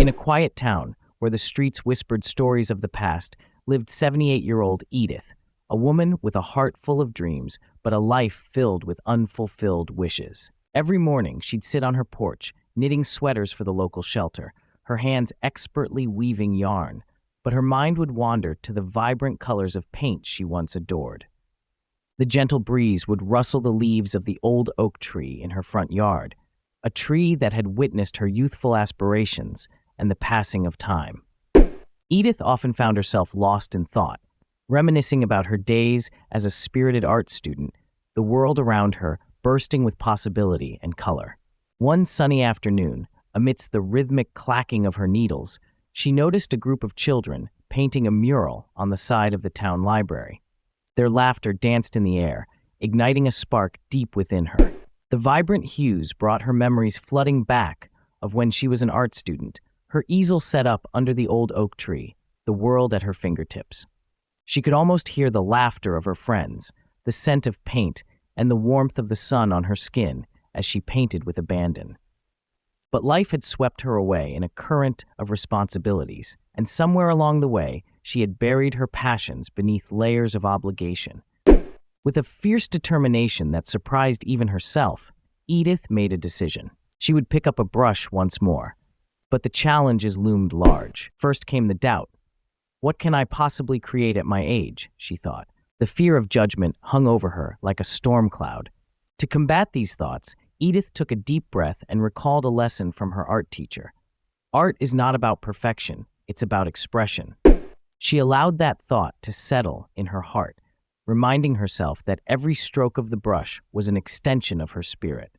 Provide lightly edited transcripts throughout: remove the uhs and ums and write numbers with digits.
In a quiet town, where the streets whispered stories of the past, lived 78-year-old Edith, a woman with a heart full of dreams, but a life filled with unfulfilled wishes. Every morning, she'd sit on her porch, knitting sweaters for the local shelter, her hands expertly weaving yarn, but her mind would wander to the vibrant colors of paint she once adored. The gentle breeze would rustle the leaves of the old oak tree in her front yard, a tree that had witnessed her youthful aspirations and the passing of time. Edith often found herself lost in thought, reminiscing about her days as a spirited art student, the world around her bursting with possibility and color. One sunny afternoon, amidst the rhythmic clacking of her needles, she noticed a group of children painting a mural on the side of the town library. Their laughter danced in the air, igniting a spark deep within her. The vibrant hues brought her memories flooding back of when she was an art student, her easel set up under the old oak tree, the world at her fingertips. She could almost hear the laughter of her friends, the scent of paint, and the warmth of the sun on her skin as she painted with abandon. But life had swept her away in a current of responsibilities, and somewhere along the way, she had buried her passions beneath layers of obligation. With a fierce determination that surprised even herself, Edith made a decision. She would pick up a brush once more. But the challenges loomed large. First came the doubt. What can I possibly create at my age, she thought. The fear of judgment hung over her like a storm cloud. To combat these thoughts, Edith took a deep breath and recalled a lesson from her art teacher. Art is not about perfection, it's about expression. She allowed that thought to settle in her heart, reminding herself that every stroke of the brush was an extension of her spirit.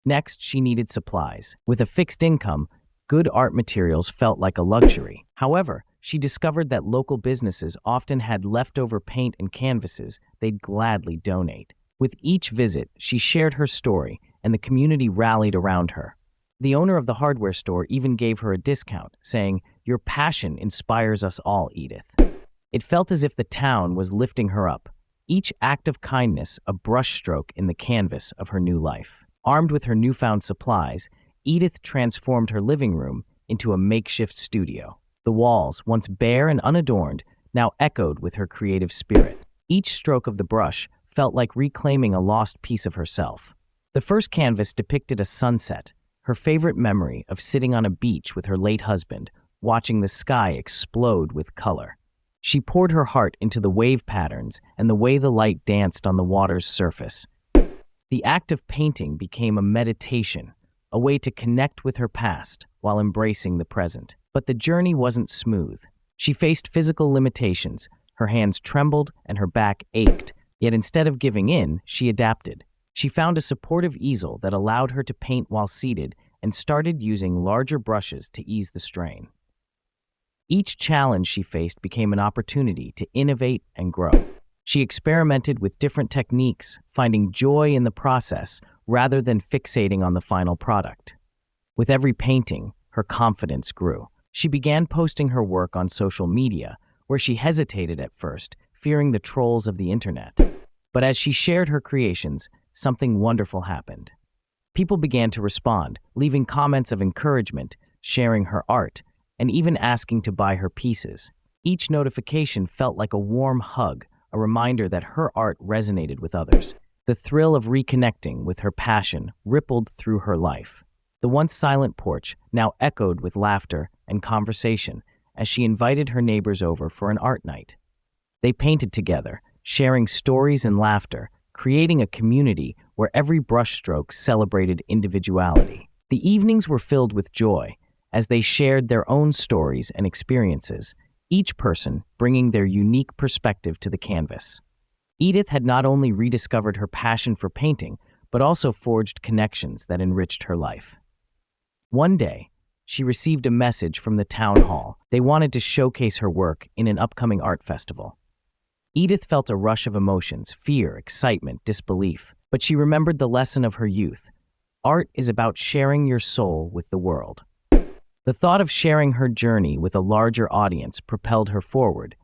Next, she needed supplies. With a fixed income, good art materials felt like a luxury. However, she discovered that local businesses often had leftover paint and canvases they'd gladly donate. With each visit, she shared her story, and the community rallied around her. The owner of the hardware store even gave her a discount, saying, "Your passion inspires us all, Edith." It felt as if the town was lifting her up, each act of kindness a brushstroke in the canvas of her new life. Armed with her newfound supplies, Edith transformed her living room into a makeshift studio. The walls, once bare and unadorned, now echoed with her creative spirit. Each stroke of the brush felt like reclaiming a lost piece of herself. The first canvas depicted a sunset, her favorite memory of sitting on a beach with her late husband, watching the sky explode with color. She poured her heart into the wave patterns and the way the light danced on the water's surface. The act of painting became a meditation, a way to connect with her past while embracing the present. But the journey wasn't smooth. She faced physical limitations, her hands trembled and her back ached, yet instead of giving in, she adapted. She found a supportive easel that allowed her to paint while seated and started using larger brushes to ease the strain. Each challenge she faced became an opportunity to innovate and grow. She experimented with different techniques, finding joy in the process rather than fixating on the final product. With every painting, her confidence grew. She began posting her work on social media, where she hesitated at first, fearing the trolls of the internet. But as she shared her creations, something wonderful happened. People began to respond, leaving comments of encouragement, sharing her art, and even asking to buy her pieces. Each notification felt like a warm hug, a reminder that her art resonated with others. The thrill of reconnecting with her passion rippled through her life. The once silent porch now echoed with laughter and conversation as she invited her neighbors over for an art night. They painted together, sharing stories and laughter, creating a community where every brushstroke celebrated individuality. The evenings were filled with joy as they shared their own stories and experiences, each person bringing their unique perspective to the canvas. Edith had not only rediscovered her passion for painting, but also forged connections that enriched her life. One day, she received a message from the town hall. They wanted to showcase her work in an upcoming art festival. Edith felt a rush of emotions, fear, excitement, disbelief, but she remembered the lesson of her youth. Art is about sharing your soul with the world. The thought of sharing her journey with a larger audience propelled her forward,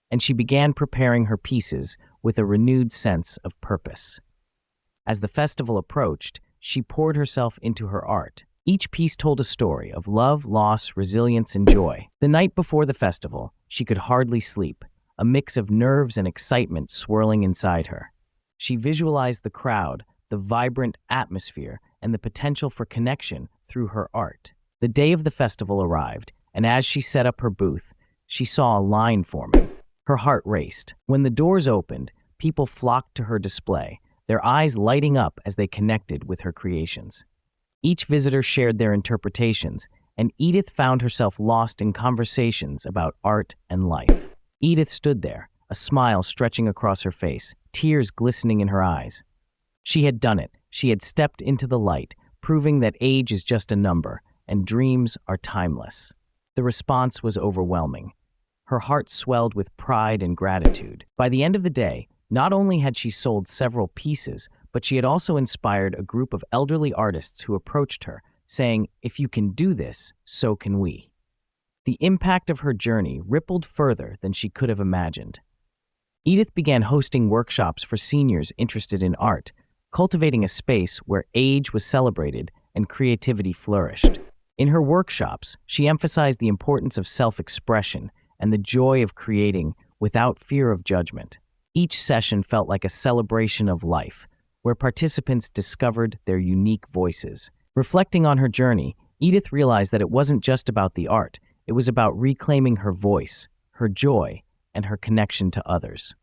and she began preparing her pieces with a renewed sense of purpose. As the festival approached, she poured herself into her art, Each piece told a story of love, loss, resilience, and joy. The night before the festival, she could hardly sleep, a mix of nerves and excitement swirling inside her. She visualized the crowd, the vibrant atmosphere, and the potential for connection through her art. The day of the festival arrived, and as she set up her booth, she saw a line forming. Her heart raced. When the doors opened, people flocked to her display, their eyes lighting up as they connected with her creations. Each visitor shared their interpretations, and Edith found herself lost in conversations about art and life. Edith stood there, a smile stretching across her face, tears glistening in her eyes. She had done it. She had stepped into the light, proving that age is just a number and dreams are timeless. The response was overwhelming. Her heart swelled with pride and gratitude. By the end of the day, not only had she sold several pieces, but she had also inspired a group of elderly artists who approached her, saying, "If you can do this, so can we." The impact of her journey rippled further than she could have imagined. Edith began hosting workshops for seniors interested in art, cultivating a space where age was celebrated and creativity flourished. In her workshops, she emphasized the importance of self-expression and the joy of creating without fear of judgment. Each session felt like a celebration of life, where participants discovered their unique voices. Reflecting on her journey, Edith realized that it wasn't just about the art, it was about reclaiming her voice, her joy, and her connection to others.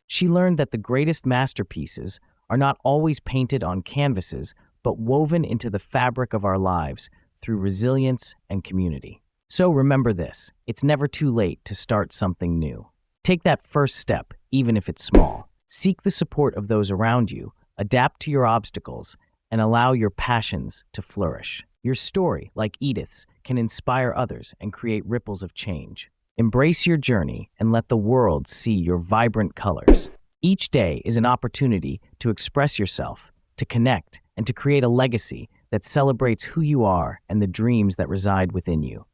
She learned that the greatest masterpieces are not always painted on canvases, but woven into the fabric of our lives through resilience and community. So remember this, it's never too late to start something new. Take that first step, even if it's small. Seek the support of those around you, adapt to your obstacles, and allow your passions to flourish. Your story, like Edith's, can inspire others and create ripples of change. Embrace your journey and let the world see your vibrant colors. Each day is an opportunity to express yourself, to connect, and to create a legacy that celebrates who you are and the dreams that reside within you.